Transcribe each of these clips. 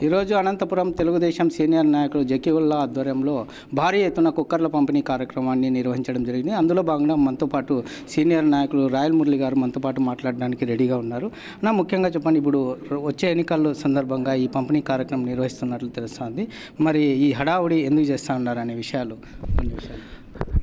ఈరోజు అనంతపురం తెలుగుదేశం సీనియర్ నాయకులు జకీవుల్లా ఆధ్వర్యంలో భారీ ఎత్తున కుక్కర్ల పంపిణీ కార్యక్రమాన్ని నిర్వహించడం జరిగింది. అందులో భాగంగా మనతో పాటు సీనియర్ నాయకులు రాయల్ మురళి గారు మనతో పాటు మాట్లాడడానికి రెడీగా ఉన్నారు. నా ముఖ్యంగా చెప్పండి, ఇప్పుడు వచ్చే ఎన్నికల సందర్భంగా ఈ పంపిణీ కార్యక్రమం నిర్వహిస్తున్నట్లు తెలుస్తుంది. మరి ఈ హడావుడి ఎందుకు చేస్తూ ఉన్నారు అనే విషయాలు కొన్ని విషయాలు.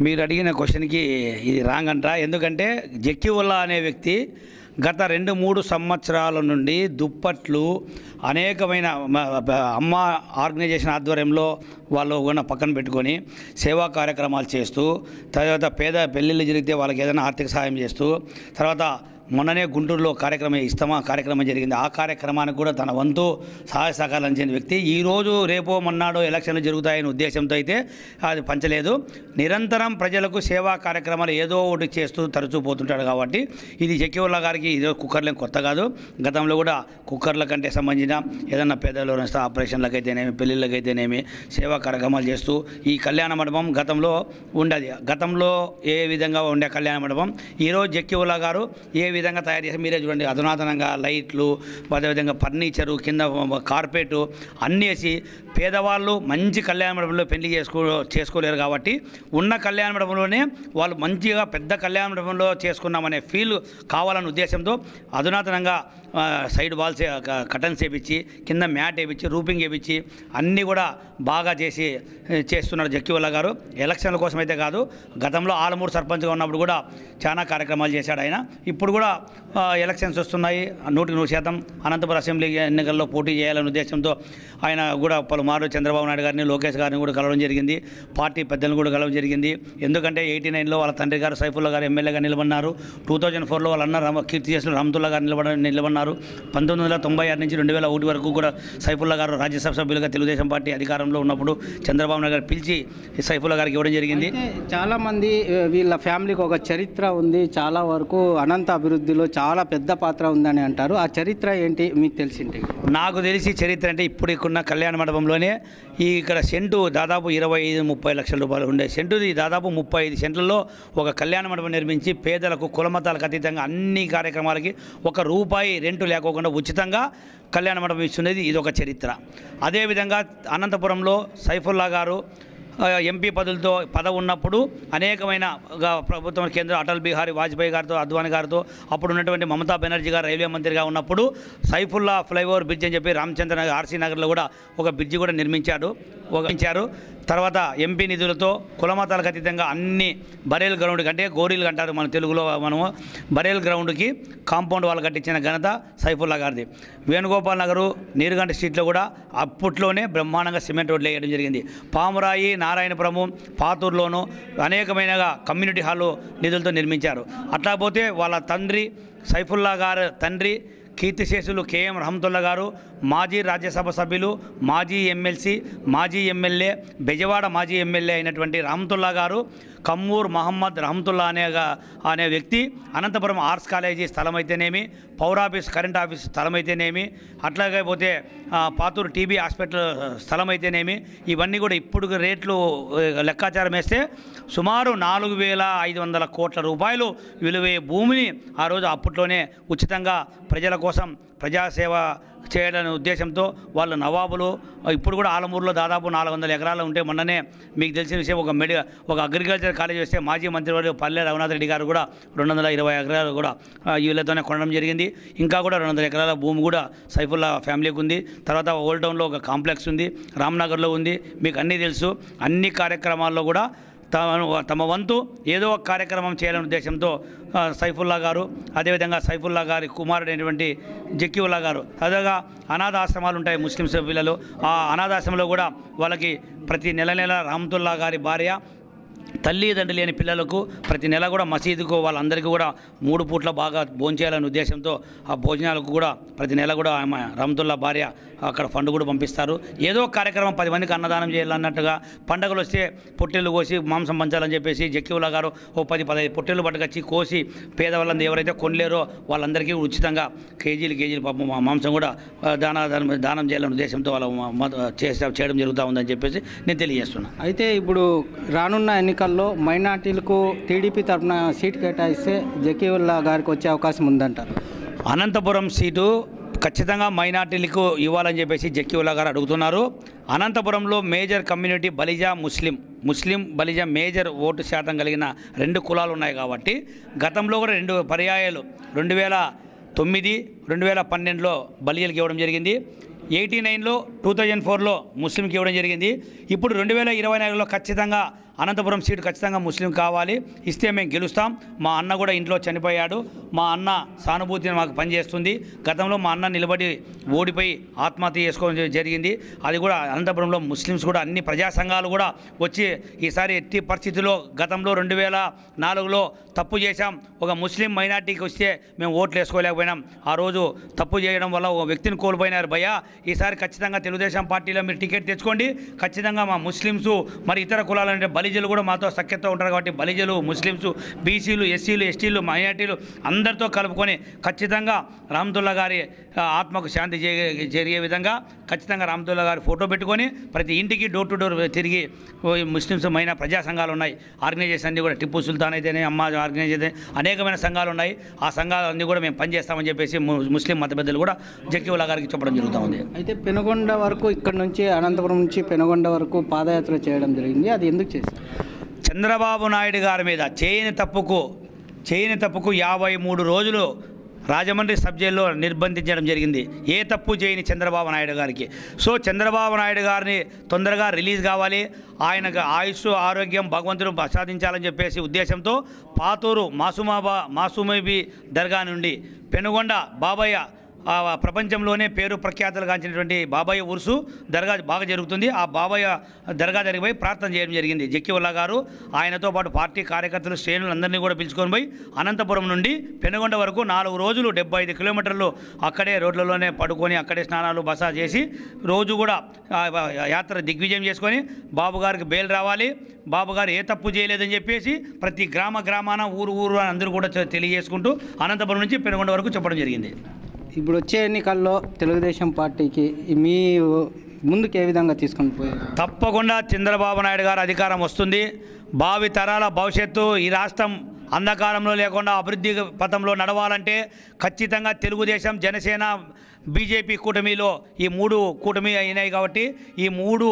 మీరు అడిగిన క్వశ్చన్కి ఇది రాంగ్ అంట. ఎందుకంటే జకీవుల్లా అనే వ్యక్తి గత 2-3 సంవత్సరాల నుండి దుప్పట్లు అనేకమైన అమ్మ ఆర్గనైజేషన్ ఆధ్వర్యంలో వాళ్ళు కూడా పక్కన పెట్టుకొని సేవా కార్యక్రమాలు చేస్తూ, తర్వాత పేద పెళ్ళిళ్ళు జరిగితే వాళ్ళకి ఏదైనా ఆర్థిక సహాయం చేస్తూ, తర్వాత మొన్ననే గుంటూరులో కార్యక్రమం జరిగింది. ఆ కార్యక్రమానికి కూడా తన వంతు సహాయ సహకారాలు అందించిన వ్యక్తి ఈరోజు రేపో మొన్నాడో ఎలక్షన్లు జరుగుతాయనే ఉద్దేశంతో అయితే అది పంచలేదు. నిరంతరం ప్రజలకు సేవా కార్యక్రమాలు ఏదో ఒకటి చేస్తూ తరచూ పోతుంటాడు. కాబట్టి ఇది జకీవుల్లా గారికి ఇదో కుక్కర్లేం కొత్త కాదు. గతంలో కూడా కుక్కర్ల కంటే సంబంధించిన ఏదన్నా పేదలు ఆపరేషన్లకైతేనేమి, పెళ్ళిళ్ళకైతేనేమి సేవా కార్యక్రమాలు చేస్తూ ఈ కళ్యాణ మండపం గతంలో ఏ విధంగా ఉండే కళ్యాణ మండపం ఈరోజు జకీవుల్లా గారు ఏ విధంగా తయారు చేసి మీరే చూడండి. అధునాతనంగా లైట్లు, అదేవిధంగా ఫర్నిచరు, కింద కార్పెటు అన్నీ వేసి పేదవాళ్ళు మంచి కళ్యాణ మండపంలో పెళ్లి చేసుకోలేరు. కాబట్టి ఉన్న కళ్యాణ మండపంలోనే వాళ్ళు మంచిగా పెద్ద కళ్యాణ మండపంలో చేసుకున్నామనే ఫీల్ కావాలనే ఉద్దేశంతో అధునాతనంగా సైడ్ వాల్స్ కటన్స్ వేయించి, కింద మ్యాట్ వేయించి, రూపింగ్ వేయించి అన్నీ కూడా బాగా చేస్తున్నారు జకీవుల్లా గారు. ఎలక్షన్ల కోసం అయితే కాదు, గతంలో ఆలమూరు సర్పంచ్గా ఉన్నప్పుడు కూడా చాలా కార్యక్రమాలు చేశాడు ఆయన. ఇప్పుడు కూడా ఎలక్షన్స్ వస్తున్నాయి, 100% అనంతపురం అసెంబ్లీ ఎన్నికల్లో పోటీ చేయాలనే ఉద్దేశంతో ఆయన కూడా పలుమార్లు చంద్రబాబు నాయుడు గారిని, లోకేష్ గారిని కూడా కలవడం జరిగింది. పార్టీ పెద్దలను కూడా కలవడం జరిగింది. ఎందుకంటే 89లో వాళ్ళ తండ్రి గారు సైఫుల్లా గారు ఎమ్మెల్యేగా నిలబడినారు. 2004లో వాళ్ళ అన్న కీర్తి చేసిన రహమతుల్లా గారు నిలబడినారు. 1996 నుంచి 2001 వరకు కూడా సైఫుల్లా గారు రాజ్యసభ సభ్యులుగా తెలుగుదేశం పార్టీ అధికారంలో ఉన్నప్పుడు చంద్రబాబు నాయుడు గారు పిలిచి సైఫుల్లా గారికి ఇవ్వడం జరిగింది. చాలామంది వీళ్ళ ఫ్యామిలీకి ఒక చరిత్ర ఉంది, చాలా వరకు అనంత అభివృద్ధిలో చాలా పెద్ద పాత్ర ఉందని అంటారు. ఆ చరిత్ర ఏంటి మీకు తెలిసింటే? నాకు తెలిసి చరిత్ర అంటే ఇప్పుడు ఇక్కడున్న కళ్యాణ మండపంలోనే ఇక్కడ సెంటు దాదాపు 25-30 లక్షల రూపాయలు ఉండే సెంటుది దాదాపు 35 సెంట్లలో ఒక కళ్యాణ మండపం నిర్మించి పేదలకు కులమతాలకు అతీతంగా అన్ని కార్యక్రమాలకి రూపాయి రెంటు లేకోకుండా ఉచితంగా కళ్యాణ మండపం ఇస్తున్నది ఇది ఒక చరిత్ర. అదేవిధంగా అనంతపురంలో సైఫుల్లా గారు ఎంపీ పదవి ఉన్నప్పుడు అనేకమైన ప్రభుత్వం కేంద్ర అటల్ బిహారీ వాజ్పేయి గారితో, అద్వానీ గారితో, అప్పుడు ఉన్నటువంటి మమతా బెనర్జీ గారు రైల్వే మంత్రిగా ఉన్నప్పుడు సైఫుల్లా ఫ్లైఓవర్ బ్రిడ్జ్ అని చెప్పి రామచంద్ర నగర్ ఆర్సీ నగర్లో కూడా ఒక బ్రిడ్జి కూడా నిర్మించారు. తర్వాత ఎంపీ నిధులతో కులమతాలకు అతీతంగా అన్ని బరేల్ గ్రౌండ్కి, అంటే గోరీలు అంటారు మన తెలుగులో, మనము బరేల్ గ్రౌండ్కి కాంపౌండ్ వాళ్ళు కట్టించిన ఘనత సైఫుల్లా గారిది. వేణుగోపాల్ నగరు, నీరుగంట స్ట్రీట్లో కూడా అప్పట్లోనే బ్రహ్మాండంగా సిమెంట్ రోడ్లు వేయడం జరిగింది. పామురాయి, నారాయణపురము, పాతూరులోనూ అనేకమైనగా కమ్యూనిటీ హాలు నిధులతో నిర్మించారు. అట్లా పోతే వాళ్ళ తండ్రి సైఫుల్లా గారు తండ్రి కీర్తిశేషులు కేఎం రహమతుల్లా గారు మాజీ రాజ్యసభ సభ్యులు, మాజీ ఎమ్మెల్సీ, మాజీ ఎమ్మెల్యే, బెజవాడ మాజీ ఎమ్మెల్యే అయినటువంటి రహమతుల్లా గారు కమ్మూర్ మహమ్మద్ రహమతుల్లా అనే వ్యక్తి అనంతపురం ఆర్ట్స్ కాలేజీ స్థలం అయితేనేమి, పౌరాఫీస్ కరెంట్ ఆఫీస్ స్థలం అయితేనేమి, అట్లాగే పోతే పాతూరు టీబీ హాస్పిటల్ స్థలం అయితేనేమి, ఇవన్నీ కూడా ఇప్పుడు రేట్లు లెక్కాచారం వేస్తే సుమారు 4,500 కోట్ల రూపాయలు విలువే భూమిని ఆ రోజు అప్పట్లోనే ఉచితంగా ప్రజల కోసం ప్రజాసేవ చేయడానికి ఉద్దేశంతో వాళ్ళు నవాబులు ఇప్పుడు కూడా ఆలమూరులో దాదాపు 400 ఎకరాలు ఉంటే, మొన్ననే మీకు తెలిసిన విషయం ఒక అగ్రికల్చర్ కాలేజ్ వస్తే మాజీ మంత్రివర్యులు పల్లె రఘునాథ్ రెడ్డి గారు కూడా 220 ఎకరాలు కూడా వీళ్ళతోనే కొనడం జరిగింది. ఇంకా కూడా 200 ఎకరాల భూమి కూడా సైఫుల్లా ఫ్యామిలీకి ఉంది. తర్వాత ఓల్డ్ టౌన్లో ఒక కాంప్లెక్స్ ఉంది, రామ్నగర్లో ఉంది. మీకు అన్నీ తెలుసు. అన్ని కార్యక్రమాల్లో కూడా తమ వంతు ఏదో ఒక కార్యక్రమం చేయాలనే ఉద్దేశంతో సైఫుల్లా గారు, అదేవిధంగా సైఫుల్లా గారి కుమారుడైనటువంటి జకీవుల్లా గారు, అదేగా అనాథాశ్రమాలు ఉంటాయి ముస్లిమ్స్ పిల్లలు, ఆ అనాథాశ్రమంలో కూడా వాళ్ళకి ప్రతి నెల రహమతుల్లా గారి భార్య తల్లిదండ్రులు లేని పిల్లలకు ప్రతి నెల కూడా మసీదుకు వాళ్ళందరికీ కూడా 3 పూట్ల బాగా భోంచేయాలనే ఉద్దేశంతో ఆ భోజనాలకు కూడా ప్రతి నెల కూడా ఆమె రహమతుల్లా భార్య అక్కడ ఫండ్ కూడా పంపిస్తారు. ఏదో కార్యక్రమం 10 మందికి అన్నదానం చేయాలన్నట్టుగా, పండుగలు వస్తే పొట్టేళ్ళు కోసి మాంసం పంచాలని చెప్పేసి జకీవుల్లా గారు 10-15 పొట్టేళ్ళు పట్టుకొచ్చి కోసి పేదవాళ్ళందరూ ఎవరైతే కొనలేరో వాళ్ళందరికీ ఉచితంగా కేజీలు మాంసం కూడా దానం చేయాలనే ఉద్దేశంతో వాళ్ళ చేయడం జరుగుతూ ఉందని చెప్పేసి నేను తెలియజేస్తున్నాను. అయితే ఇప్పుడు రానున్న ఎన్నికల్లో మైనార్టీలకు టీడీపీ తరఫున సీటు కేటాయిస్తే జకీవుల్లా గారికి వచ్చే అవకాశం ఉందంటారు. అనంతపురం సీటు ఖచ్చితంగా మైనార్టీలకు ఇవ్వాలని చెప్పేసి జక్కీవుల్లా గారు అడుగుతున్నారు. అనంతపురంలో మేజర్ కమ్యూనిటీ బలిజా ముస్లిం బలిజా మేజర్ ఓటు శాతం కలిగిన 2 కులాలు ఉన్నాయి కాబట్టి గతంలో కూడా 2 పర్యాయాలు 2009, 2012లో బలిజలకు ఇవ్వడం జరిగింది. 89లో 2004లో ముస్లింకి ఇవ్వడం జరిగింది. ఇప్పుడు 2024లో ఖచ్చితంగా అనంతపురం సీటు ఖచ్చితంగా ముస్లిం కావాలి, ఇస్తే మేము గెలుస్తాం. మా అన్న కూడా ఇంట్లో చనిపోయాడు, మా అన్న సానుభూతిని మాకు పనిచేస్తుంది. గతంలో మా అన్న నిలబడి ఓడిపోయి ఆత్మహత్య చేసుకోవడం జరిగింది. అది కూడా అనంతపురంలో ముస్లిమ్స్ కూడా అన్ని ప్రజా సంఘాలు కూడా వచ్చి ఈసారి ఎట్టి పరిస్థితుల్లో గతంలో 2004లో తప్పు చేశాం, ఒక ముస్లిం మైనార్టీకి వస్తే మేము ఓట్లు వేసుకోలేకపోయినాం, ఆ రోజు తప్పు చేయడం వల్ల ఒక వ్యక్తిని కోల్పోయినారు భయ్యా. ఈసారి ఖచ్చితంగా తెలుగుదేశం పార్టీలో మీరు టికెట్ తెచ్చుకోండి, ఖచ్చితంగా మా ముస్లిమ్స్ మరి ఇతర కులాలంటే బలిజలు కూడా మాతో సఖ్యతతో ఉంటారు కాబట్టి బలిజలు, ముస్లిమ్స్, బీసీలు, ఎస్సీలు, ఎస్టీలు, మైనార్టీలు అందరితో కలుపుకొని ఖచ్చితంగా రహమతుల్లా గారి ఆత్మకు శాంతి జరిగే విధంగా ఖచ్చితంగా రహమతుల్లా గారి ఫోటో పెట్టుకొని ప్రతి ఇంటికి డోర్ టు డోర్ తిరిగి ముస్లిమ్స్ మైన ప్రజా సంఘాలు ఉన్నాయి, ఆర్గనైజేషన్ అన్నీ కూడా టిప్పు సుల్తాన్ అయితేనే అమ్మ ఆర్గనైజేషన్ అనేకమైన సంఘాలు ఉన్నాయి. ఆ సంఘాలన్నీ కూడా మేము పనిచేస్తామని చెప్పేసి ముస్లిం మత పెద్దలు కూడా జక్కీవుల్లా గారికి చెప్పడం జరుగుతూ ఉంది. అయితే పెనుగొండ వరకు ఇక్కడ నుంచి అనంతపురం నుంచి పెనుగొండ వరకు పాదయాత్ర చేయడం జరిగింది, అది ఎందుకు చేశారు? చంద్రబాబు నాయుడు గారి మీద చేయని తప్పుకు 53 రోజులు రాజమండ్రి సబ్ జైల్లో నిర్బంధించడం జరిగింది, ఏ తప్పు చేయని చంద్రబాబు నాయుడు గారికి. సో చంద్రబాబు నాయుడు గారిని తొందరగా రిలీజ్ కావాలి, ఆయనకు ఆయుష్ ఆరోగ్యం భగవంతుడు ప్రసాదించాలని చెప్పేసి ఉద్దేశంతో పాతూరు మాసూమబీ దర్గా నుండి పెనుగొండ బాబయ్య ప్రపంచంలోనే పేరు ప్రఖ్యాతులు గాంచినటువంటి బాబయ్య ఉరుసు దర్గా బాగా జరుగుతుంది. ఆ బాబయ్య దర్గా జరిగిపోయి ప్రార్థన చేయడం జరిగింది జక్కీవుల్లా గారు. ఆయనతో పాటు పార్టీ కార్యకర్తలు, శ్రేణులందరినీ కూడా పిలుచుకొని పోయి అనంతపురం నుండి పెనుగొండ వరకు 4 రోజులు 75 కిలోమీటర్లు అక్కడే రోడ్లలోనే పడుకొని అక్కడే స్నానాలు బస చేసి రోజు కూడా యాత్ర దిగ్విజయం చేసుకొని బాబు గారికి బెయిల్ రావాలి, బాబు గారు ఏ తప్పు చేయలేదని చెప్పేసి ప్రతి గ్రామాన ఊరు అందరూ కూడా తెలియజేసుకుంటూ అనంతపురం నుంచి పెనుగొండ వరకు చెప్పడం జరిగింది. ఇప్పుడు వచ్చే ఎన్నికల్లో తెలుగుదేశం పార్టీకి మీ ముందుకు ఏ విధంగా తీసుకొని పోయారు? తప్పకుండా చంద్రబాబు నాయుడు గారు అధికారం వస్తుంది. భావి తరాల భవిష్యత్తు ఈ రాష్ట్రం అంధకారంలో లేకుండా అభివృద్ధి పథంలో నడవాలంటే ఖచ్చితంగా తెలుగుదేశం, జనసేన, బీజేపీ కూటమిలో ఈ 3 కూటమి అయినాయి కాబట్టి ఈ 3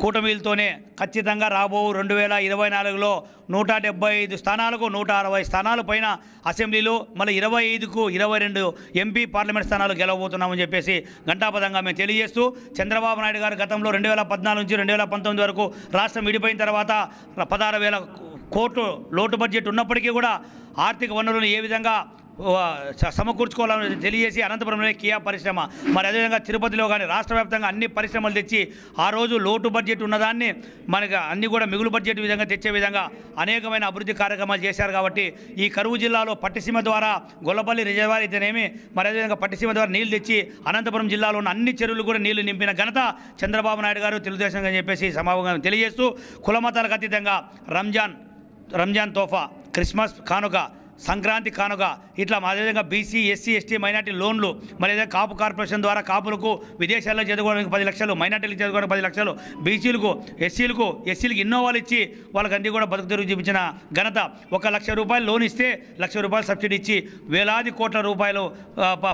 కూటమిలతోనే ఖచ్చితంగా రాబో 2024లో 175 స్థానాలకు 160 స్థానాల పైన అసెంబ్లీలో మళ్ళీ 25కు 22 ఎంపీ పార్లమెంట్ స్థానాలు గెలవబోతున్నామని చెప్పేసి ఘంటాపథంగా మేము తెలియజేస్తూ చంద్రబాబు నాయుడు గారు గతంలో 2014 నుంచి 2019 వరకు రాష్ట్రం విడిపోయిన తర్వాత 16,000 కోట్లు లోటు బడ్జెట్ ఉన్నప్పటికీ కూడా ఆర్థిక వనరులను ఏ విధంగా సమకూర్చుకోవాలని తెలియజేసి అనంతపురంలోనే కియా పరిశ్రమ, మరి అదేవిధంగా తిరుపతిలో కానీ రాష్ట్ర వ్యాప్తంగా అన్ని పరిశ్రమలు తెచ్చి ఆ రోజు లోటు బడ్జెట్ ఉన్నదాన్ని మనకి అన్ని కూడా మిగులు బడ్జెట్ విధంగా తెచ్చే విధంగా అనేకమైన అభివృద్ధి కార్యక్రమాలు చేశారు. కాబట్టి ఈ కరువు జిల్లాలో పట్టిసీమ ద్వారా గొల్లపల్లి రిజర్వాయర్ అయితేనేమి, మరి అదేవిధంగా పట్టిసీమ ద్వారా నీళ్లు తెచ్చి అనంతపురం జిల్లాలో ఉన్న అన్ని చెరువులు కూడా నీళ్లు నింపిన ఘనత చంద్రబాబు నాయుడు గారు, తెలుగుదేశం అని చెప్పేసి సమావేశంగా తెలియజేస్తూ కులమతాలకు అతీతంగా రంజాన్ తోఫా, క్రిస్మస్ కానుక, సంక్రాంతి కానుక ఇట్లా అదేవిధంగా బీసీ, ఎస్సీ, ఎస్టీ, మైనార్టీ లోన్లు, మరి ఏదైనా కాపు కార్పొరేషన్ ద్వారా కాపులకు విదేశాల్లో చదువుకోవడానికి 10 లక్షలు, మైనార్టీలకు చదువుకోవడానికి 10 లక్షలు, బీసీలకు ఎస్సీలకు ఇన్నోవాలు ఇచ్చి వాళ్ళకి అన్నీ కూడా బతుకు తెరువు చూపించిన ఘనత. 1 లక్ష రూపాయలు లోన్ ఇస్తే 1 లక్ష రూపాయలు సబ్సిడీ ఇచ్చి వేలాది కోట్ల రూపాయలు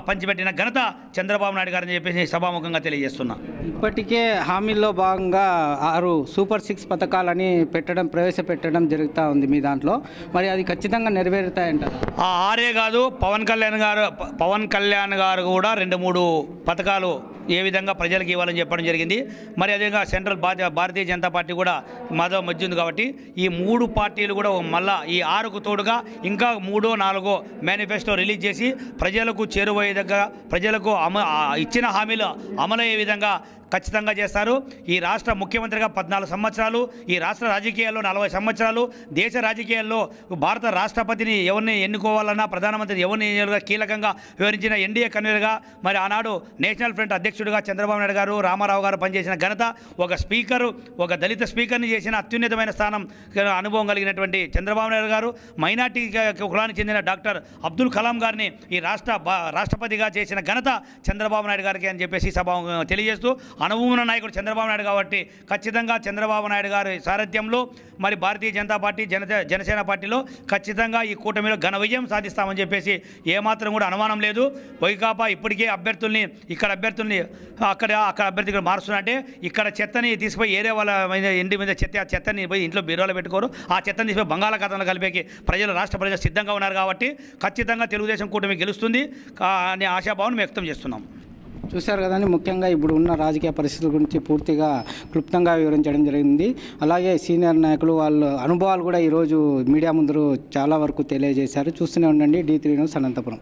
పంచిపెట్టిన ఘనత చంద్రబాబు నాయుడు గారని చెప్పేసి సభాముఖంగా తెలియజేస్తున్నా. ఇప్పటికే హామీల్లో భాగంగా 6 సూపర్ 6 పథకాలని ప్రవేశపెట్టడం జరుగుతూ ఉంది మీ దాంట్లో, మరి అది ఖచ్చితంగా నెరవేరుతాయంటారు? ఆ 6 కాదు, పవన్ కళ్యాణ్ గారు కూడా 2-3 పథకాలు ఏ విధంగా ప్రజలకు ఇవ్వాలని చెప్పడం జరిగింది. మరి అదేవిధంగా సెంట్రల్ భారతీయ జనతా పార్టీ కూడా మాతో మధ్య ఉంది కాబట్టి ఈ 3 పార్టీలు కూడా మళ్ళా ఈ 6కు తోడుగా ఇంకా 3, 4 మేనిఫెస్టో రిలీజ్ చేసి ప్రజలకు చేరువయ్యే దగ్గర ప్రజలకు ఇచ్చిన హామీలు అమలయ్యే విధంగా ఖచ్చితంగా చేస్తారు. ఈ రాష్ట్ర ముఖ్యమంత్రిగా 14 సంవత్సరాలు, ఈ రాష్ట్ర రాజకీయాల్లో 40 సంవత్సరాలు, దేశ రాజకీయాల్లో భారత రాష్ట్రపతిని ఎవరిని ఎన్నుకోవాలన్నా ప్రధానమంత్రి ఎవరిని కీలకంగా వివరించిన ఎన్డీఏ కన్వీనర్గా, మరి ఆనాడు నేషనల్ ఫ్రంట్ అధ్యక్షుడిగా చంద్రబాబు నాయుడు గారు, రామారావు గారు పనిచేసిన ఘనత, ఒక దళిత స్పీకర్ని చేసిన అత్యున్నతమైన స్థానం అనుభవం కలిగినటువంటి చంద్రబాబు నాయుడు గారు, మైనార్టీ కులానికి చెందిన డాక్టర్ అబ్దుల్ కలాం గారిని ఈ రాష్ట్రపతిగా చేసిన ఘనత చంద్రబాబు నాయుడు గారికి అని చెప్పేసి సభ తెలియజేస్తూ అనుభవం నాయకుడు చంద్రబాబు నాయుడు కాబట్టి ఖచ్చితంగా చంద్రబాబు నాయుడు గారి సారథ్యంలో మరి భారతీయ జనతా పార్టీ జనసేన పార్టీలో ఖచ్చితంగా ఈ కూటమిలో ఘన విజయం సాధిస్తామని చెప్పేసి ఏమాత్రం కూడా అనుమానం లేదు. వైకాపా ఇప్పటికే అభ్యర్థుల్ని అక్కడ అభ్యర్థి మారుస్తున్నట్టే ఇక్కడ చెత్తని తీసిపోయి ఏరే వాళ్ళ ఇంటి మీద చెత్తని పోయి ఇంట్లో బీరోలో పెట్టుకోరు, ఆ చెత్తని తీసిపోయి బంగాళాఖాతంలో కలిపేకి రాష్ట్ర ప్రజలు సిద్ధంగా ఉన్నారు కాబట్టి ఖచ్చితంగా తెలుగుదేశం కూటమి గెలుస్తుంది అనే ఆశాభావం వ్యక్తం చేస్తున్నాం. చూశారు కదండి, ముఖ్యంగా ఇప్పుడు ఉన్న రాజకీయ పరిస్థితుల గురించి పూర్తిగా క్లుప్తంగా వివరించడం జరిగింది. అలాగే సీనియర్ నాయకులు వాళ్ళ అనుభవాలు కూడా ఈరోజు మీడియా ముందు చాలా వరకు తెలియజేశారు. చూస్తూనే ఉండండి D3 న్యూస్ అనంతపురం.